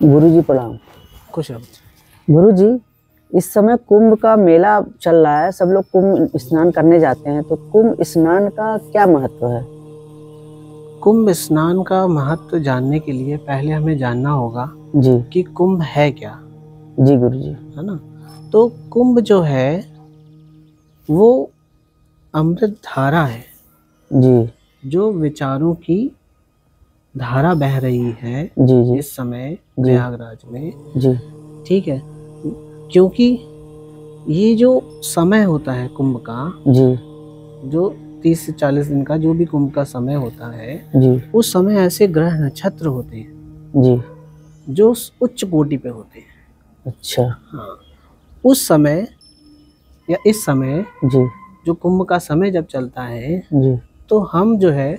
गुरुजी प्रणाम। खुश रहो। गुरुजी, इस समय कुंभ का मेला चल रहा है, सब लोग कुंभ स्नान करने जाते हैं, तो कुंभ स्नान का क्या महत्व है? कुंभ स्नान का महत्व जानने के लिए पहले हमें जानना होगा जी कि कुंभ है क्या, जी गुरुजी। है ना। तो कुंभ जो है वो अमृत धारा है, जी जो विचारों की धारा बह रही है जी जी इस समय जी प्रयागराज में। जी ठीक है, क्योंकि ये जो समय होता है कुंभ का, जी जो 30 से 40 दिन का जो भी कुंभ का समय होता है, जी उस समय ऐसे ग्रह नक्षत्र होते हैं जी। जो उच्च कोटि पे होते हैं। अच्छा। हाँ, उस समय या इस समय जी जो कुंभ का समय जब चलता है, जी तो हम जो है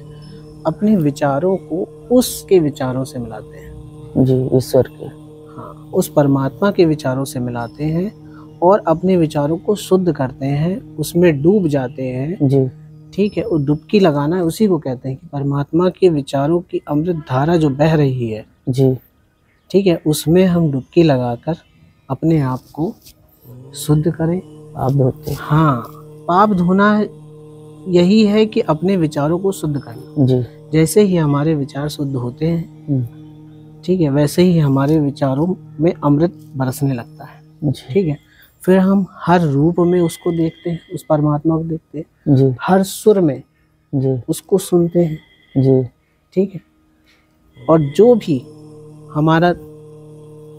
अपने विचारों को उसके विचारों से मिलाते हैं। जी, ईश्वर के। हाँ, उस परमात्मा के विचारों से मिलाते हैं और अपने विचारों को शुद्ध करते हैं, उसमें डूब जाते हैं। जी ठीक है, वो डुबकी लगाना है, उसी को कहते हैं कि परमात्मा के विचारों की अमृत धारा जो बह रही है, जी। ठीक है, उसमें हम डुबकी लगाकर अपने आप को शुद्ध करें। आप धोते। हाँ, पाप धोना यही है कि अपने विचारों को शुद्ध करना। जी। जैसे ही हमारे विचार शुद्ध होते हैं, ठीक है, वैसे ही हमारे विचारों में अमृत बरसने लगता है। जी ठीक है, फिर हम हर रूप में उसको देखते हैं, उस परमात्मा को देखते हैं, जी हर सुर में जी उसको सुनते हैं। जी ठीक है, और जो भी हमारा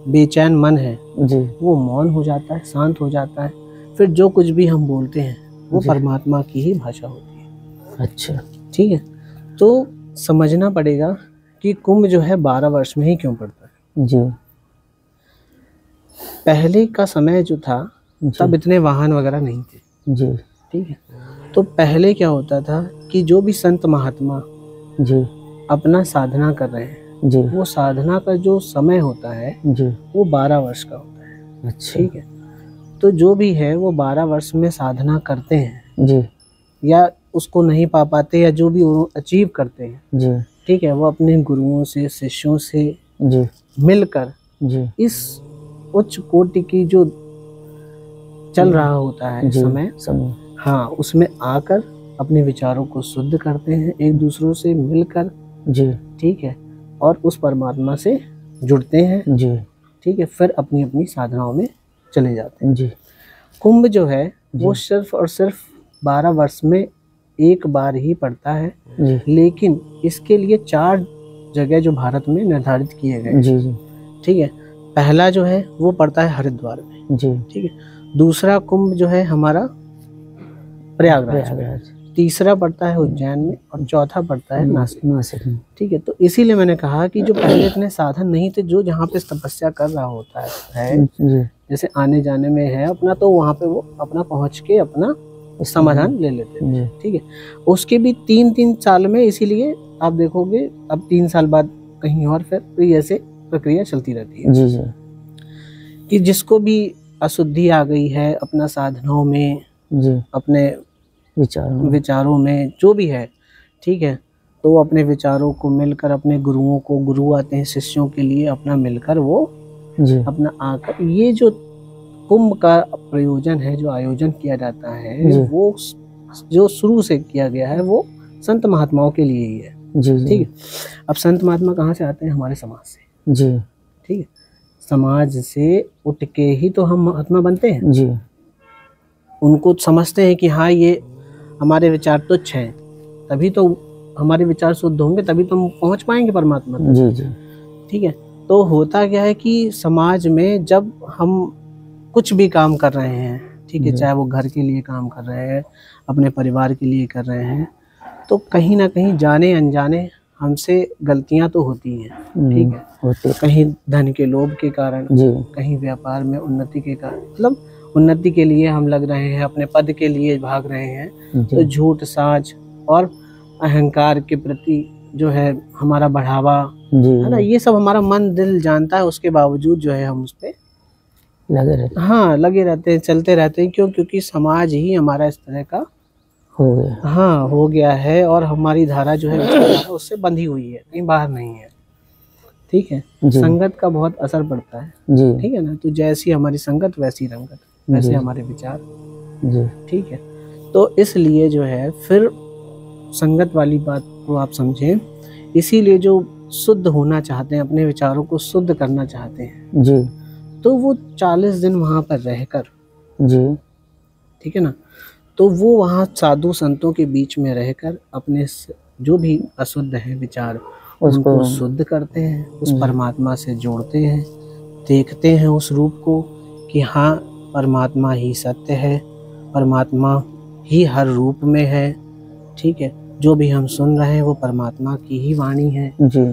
बेचैन मन है जी वो मौन हो जाता है, शांत हो जाता है। फिर जो कुछ भी हम बोलते हैं वो जी। परमात्मा की ही भाषा होती है। अच्छा। ठीक है, तो समझना पड़ेगा कि कुंभ जो है 12 वर्ष में ही क्यों पड़ता है। जी पहले का समय जो था जी तब इतने वाहन वगैरह नहीं थे। जी ठीक है, तो पहले क्या होता था कि जो भी संत महात्मा जी अपना साधना कर रहे हैं, जी वो साधना का जो समय होता है जी। वो 12 वर्ष का होता है। अच्छा। ठीक है, तो जो भी है वो 12 वर्ष में साधना करते हैं, जी या उसको नहीं पा पाते, या जो भी वो अचीव करते हैं, जी ठीक है, वो अपने गुरुओं से, शिष्यों से जी मिलकर जी इस उच्च कोटि की जो चल रहा होता है जी। समय, हाँ, उसमें आकर अपने विचारों को शुद्ध करते हैं, एक दूसरों से मिलकर। जी। ठीक है, और उस परमात्मा से जुड़ते हैं। जी ठीक है, फिर अपनी अपनी साधनाओं में चले जाते हैं। जी कुंभ जो है वो जी सिर्फ और सिर्फ 12 वर्ष में एक बार ही पड़ता है, जी लेकिन इसके लिए 4 जगह जो भारत में निर्धारित किए गए हैं। जी जी ठीक है, पहला जो है वो पड़ता है हरिद्वार में। जी। ठीक है, दूसरा कुंभ जो है हमारा प्रयागराज में, तीसरा पड़ता है उज्जैन में, और चौथा पड़ता है नासिक में। ठीक है, तो इसीलिए मैंने कहा कि जो पहले इतने साधन नहीं थे, जो जहाँ पे तपस्या कर रहा होता है, जैसे आने जाने में है अपना, तो वहाँ पे वो अपना पहुँच के अपना समाधान ले लेते थे। ठीक है, उसके भी 3-3 साल में, इसीलिए आप देखोगे अब 3 साल बाद कहीं और, फिर ऐसे प्रक्रिया चलती रहती है। जी जी। कि जिसको भी अशुद्धि आ गई है अपना साधनाओं में, जी, अपने विचारों में जो भी है, ठीक है, तो वो अपने विचारों को मिलकर अपने गुरुओं को, गुरु आते हैं शिष्यों के लिए, अपना मिलकर वो जी अपना आकर, ये जो कुंभ का प्रयोजन है, जो आयोजन किया जाता है, वो जो शुरू से किया गया है वो संत महात्माओं के लिए ही है। जी जी। ठीक है, अब संत महात्मा कहाँ से आते हैं? हमारे समाज से। जी। ठीक है, समाज से उठ के ही तो हम महात्मा बनते हैं। जी। उनको समझते हैं कि हाँ, ये हमारे विचार तुच्छ हैं, तभी तो हमारे विचार शुद्ध होंगे, तभी तो हम पहुंच पाएंगे परमात्मा तक। जी जी। ठीक है, तो होता क्या है कि समाज में जब हम कुछ भी काम कर रहे हैं, ठीक है, चाहे वो घर के लिए काम कर रहे हैं, अपने परिवार के लिए कर रहे हैं, तो कहीं ना कहीं जाने अनजाने हमसे गलतियां तो होती हैं। ठीक है, होते। कहीं धन के लोभ के कारण, कहीं व्यापार में उन्नति के कारण, मतलब उन्नति के लिए हम लग रहे हैं, अपने पद के लिए भाग रहे हैं, तो झूठ, साज और अहंकार के प्रति जो है हमारा बढ़ावा, है ना, ये सब हमारा मन दिल जानता है, उसके बावजूद जो है हम उस पर लगे रहते हैं। हाँ, लगे रहते हैं, चलते रहते हैं। क्यों? क्योंकि समाज ही हमारा इस तरह का हो गया। हाँ, हो गया है, और हमारी धारा जो है उससे बंधी हुई है, कहीं बाहर नहीं है। ठीक है, जी। संगत का बहुत असर पड़ता है, जी ठीक है ना। तो जैसी हमारी संगत वैसी रंगत, वैसे जी। हमारे विचार, जी ठीक है। तो इसलिए जो है फिर संगत वाली बात को आप समझें, इसीलिए जो शुद्ध होना चाहते हैं, अपने विचारों को शुद्ध करना चाहते हैं, जी। तो वो 40 दिन वहाँ पर रहकर, जी ठीक है ना, तो वो वहाँ साधु संतों के बीच में रहकर अपने जो भी अशुद्ध है विचार उनको शुद्ध करते हैं, उस परमात्मा से जोड़ते हैं, देखते हैं उस रूप को कि हाँ परमात्मा ही सत्य है, परमात्मा ही हर रूप में है, ठीक है। जो भी हम सुन रहे हैं वो परमात्मा की ही वाणी है, जी।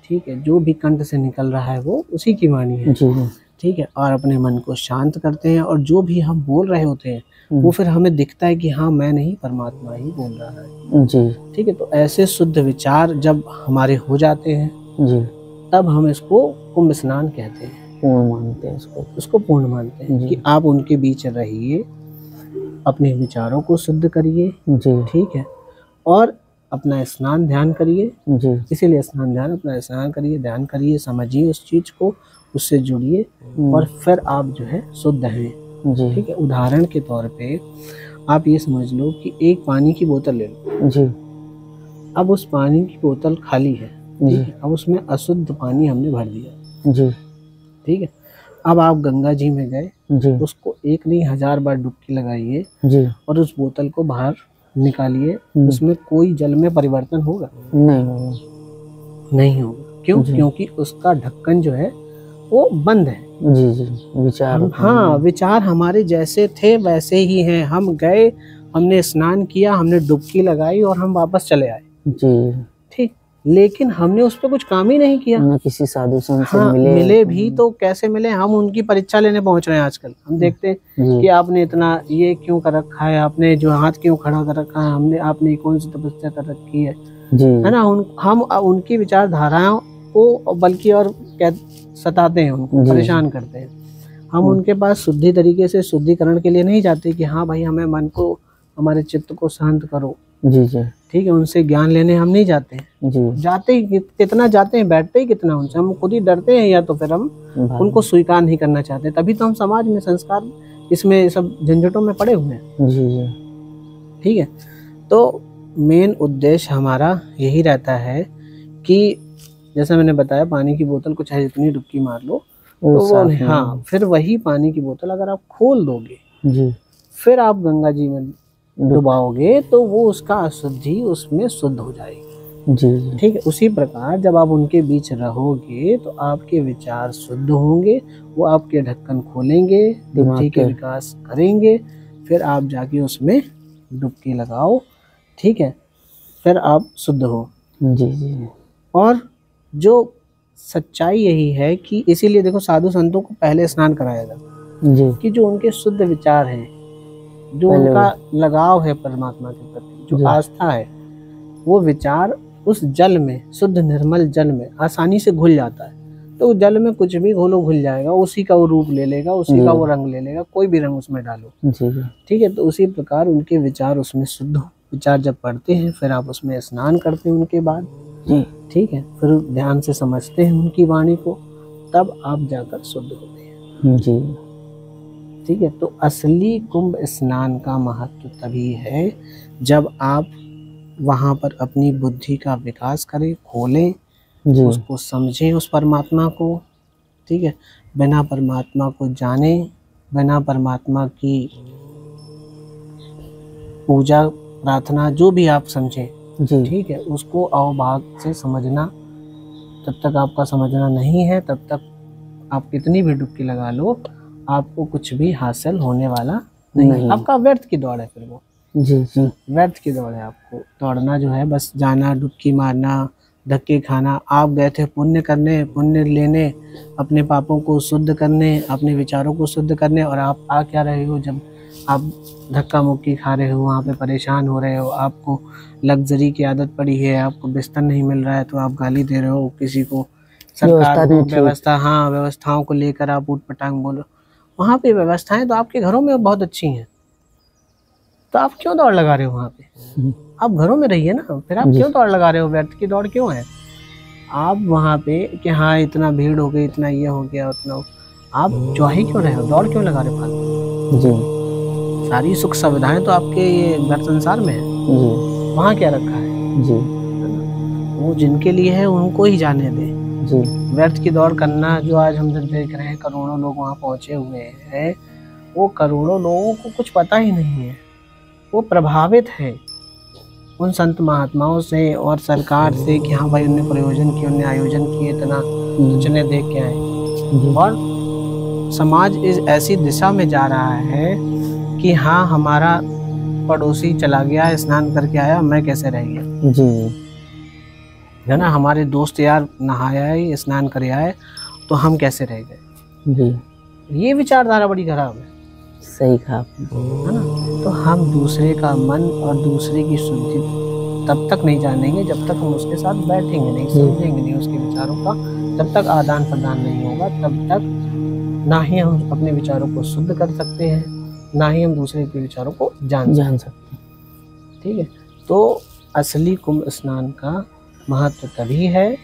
ठीक है। जो भी कंठ से निकल रहा है वो उसी की वाणी है, जी। ठीक है। और अपने मन को शांत करते हैं, और जो भी हम बोल रहे होते हैं वो फिर हमें दिखता है कि हाँ मैं नहीं, परमात्मा ही बोल रहा है, जी। ठीक है। तो ऐसे शुद्ध विचार जब हमारे हो जाते हैं जी तब हम इसको कुंभ स्नान कहते हैं, पूर्ण मानते हैं उसको पूर्ण मानते हैं कि आप उनके बीच रहिए, अपने विचारों को शुद्ध करिए, जी। ठीक है, और अपना स्नान ध्यान करिए। जी। इसीलिए स्नान ध्यान, अपना स्नान करिए, ध्यान करिए, समझिए उस चीज को, उससे जुड़िए, और फिर आप जो है शुद्ध हैं, जी। ठीक है। उदाहरण के तौर पे आप ये समझ लो कि एक पानी की बोतल ले लो जी। अब उस पानी की बोतल खाली है, ठीक है। अब उसमें अशुद्ध पानी हमने भर दिया, जी। ठीक है। अब आप गंगा जी में गए, जी। उसको एक नहीं 1000 बार डुबकी लगाइए जी। और उस बोतल को बाहर निकालिए, उसमें कोई जल में परिवर्तन होगा? नहीं होगा। नहीं होगा। क्यों? क्योंकि उसका ढक्कन जो है वो बंद है। जी जी। विचार, हाँ, विचार हमारे जैसे थे वैसे ही हैं। हम गए, हमने स्नान किया, हमने डुबकी लगाई और हम वापस चले आए, जी, ठीक। लेकिन हमने उस पर कुछ काम ही नहीं किया। न किसी साधु संत से हाँ, मिले भी तो कैसे मिले? हम उनकी परीक्षा लेने पहुंच रहे हैं आजकल। हम देखते हैं कि आपने इतना ये क्यों कर रखा है, आपने जो हाथ क्यों खड़ा कर रखा है, हमने आपने कौन सी तपस्या कर रखी है ना। हम उनकी विचारधाराओं को बल्कि और सताते हैं, उनको परेशान करते हैं। हम उनके पास शुद्धि तरीके से शुद्धिकरण के लिए नहीं जाते कि हाँ भाई हमें मन को, हमारे चित्त को शांत करो, जी जी, ठीक है। उनसे ज्ञान लेने हम नहीं जाते हैं। जी। जाते ही कितना जाते हैं, बैठते ही कितना उनसे, हम खुद ही डरते हैं या तो फिर हम उनको स्वीकार नहीं करना चाहते। तभी तो हम समाज में संस्कार इसमें सब झंझटों में पड़े हुए हैं, जी जी, ठीक है। तो मेन उद्देश्य हमारा यही रहता है कि जैसा मैंने बताया, पानी की बोतल को चाहे जितनी डुबकी मार लो तो वो नहीं, हाँ, फिर वही पानी की बोतल अगर आप खोल दोगे जी, फिर आप गंगा जी में डुबाओगे तो वो उसका अशुद्धि उसमें शुद्ध हो जाएगी, जी, ठीक है। उसी प्रकार जब आप उनके बीच रहोगे तो आपके विचार शुद्ध होंगे, वो आपके ढक्कन खोलेंगे, बुद्धि के विकास करेंगे, फिर आप जाके उसमें डुबकी लगाओ, ठीक है, फिर आप शुद्ध हो। जी जी। और जो सच्चाई यही है कि इसीलिए देखो साधु संतों को पहले स्नान कराया जाता जी, कि जो उनके शुद्ध विचार हैं, जो उनका लगाव है परमात्मा के प्रति, जो आस्था है, वो विचार उस जल में, शुद्ध निर्मल जल में आसानी से घुल जाता है। तो जल में कुछ भी घोलो घुल जाएगा, उसी का वो रूप ले लेगा, उसी का वो रंग ले लेगा, कोई भी रंग उसमें डालो, ठीक है। तो उसी प्रकार उनके विचार उसमें शुद्ध विचार जब पढ़ते हैं, फिर आप उसमें स्नान करते हैं उनके बाद, ठीक है, फिर ध्यान से समझते हैं उनकी वाणी को, तब आप जाकर शुद्ध होते हैं जी, ठीक है। तो असली कुंभ स्नान का महत्व तभी है जब आप वहाँ पर अपनी बुद्धि का विकास करें, खोलें, उसको समझें, उस परमात्मा को, ठीक है। बिना परमात्मा को जाने, बिना परमात्मा की पूजा प्रार्थना जो भी आप समझें, ठीक है, उसको अवभाग से समझना, तब तक आपका समझना नहीं है, तब तक आप कितनी भी डुबकी लगा लो, आपको कुछ भी हासिल होने वाला नहीं। आपका व्यर्थ की दौड़ है फिर वो, जी जी, व्यर्थ की दौड़ है। आपको दौड़ना जो है, बस जाना, डुबकी मारना, धक्के खाना। आप गए थे पुण्य करने, पुण्य लेने, अपने पापों को शुद्ध करने, अपने विचारों को शुद्ध करने, और आप आ क्या रहे हो? जब आप धक्का मुक्की खा रहे हो, वहाँ पे परेशान हो रहे हो, आपको लग्जरी की आदत पड़ी है, आपको बिस्तर नहीं मिल रहा है तो आप गाली दे रहे हो किसी को, सरकार को, व्यवस्था, हाँ, व्यवस्थाओं को लेकर आप ऊट पटांग बोलो। वहाँ पे व्यवस्थाएं तो आपके घरों में बहुत अच्छी हैं, तो आप क्यों दौड़ लगा रहे हो वहाँ पे? आप घरों में रहिए ना, फिर आप क्यों दौड़ लगा रहे हो? व्यर्थ की दौड़ क्यों है? आप वहाँ पे कि हाँ इतना भीड़ हो गई, इतना ये हो गया, उतना आप चौही क्यों रहे हो, दौड़ क्यों लगा रहे फालतू? जी सारी सुख सुविधाएं तो आपके ये घर संसार में है, जी वहाँ क्या रखा है? जी वो जिनके लिए है उनको ही जाने दे। जी व्यर्थ की दौड़ करना, जो आज हम देख रहे हैं करोड़ों लोग वहाँ पहुँचे हुए हैं, वो करोड़ों लोगों को कुछ पता ही नहीं है। वो प्रभावित है उन संत महात्माओं से और सरकार से कि हाँ भाई उनने प्रयोजन किए, उनने आयोजन किए, इतना तो चले देख के आए। जी और समाज इस ऐसी दिशा में जा रहा है कि हाँ हमारा पड़ोसी चला गया, स्नान करके आया, मैं कैसे रह गया, जी है ना, हमारे दोस्त यार नहाया है, स्नान कर आए, तो हम कैसे रह गए। जी ये विचारधारा बड़ी खराब है, सही कहा आपने। है ना। तो हम दूसरे का मन और दूसरे की शुद्धि तब तक नहीं जानेंगे जब तक हम उसके साथ बैठेंगे नहीं, समझेंगे नहीं उसके विचारों का। जब तक आदान प्रदान नहीं होगा तब तक ना ही हम अपने विचारों को शुद्ध कर सकते हैं, ना ही हम दूसरे के विचारों को जान सकते हैं। ठीक है। तो असली कुंभ स्नान का महत्व तभी है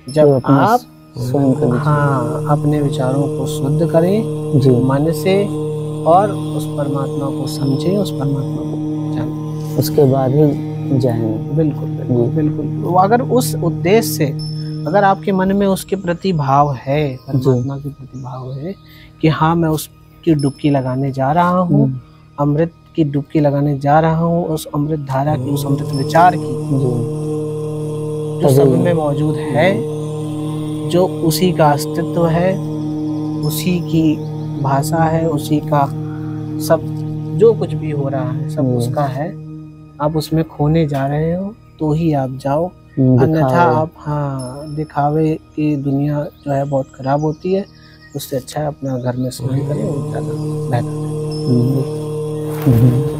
जब आप स्वयं हाँ अपने विचारों को शुद्ध करें जी मन से, और उस परमात्मा को समझें, उस परमात्मा को जानें, उसके बाद ही जाएंगे। बिल्कुल बिल्कुल बिल्कुल। अगर उस उद्देश्य से, अगर आपके मन में उसके प्रति भाव है, परमात्मा के प्रति भाव है कि हाँ मैं उसकी डुबकी लगाने जा रहा हूँ, अमृत की डुबकी लगाने जा रहा हूँ, उस अमृत धारा की, उस अमृत विचार की जो सब में मौजूद है, जो उसी का अस्तित्व है, उसी की भाषा है, उसी का सब जो कुछ भी हो रहा है सब उसका है, आप उसमें खोने जा रहे हो तो ही आप जाओ, अन्यथा आप हाँ दिखावे की दुनिया जो है बहुत खराब होती है। उससे अच्छा है अपना घर में स्नान करें और ज़्यादा बेहतर है।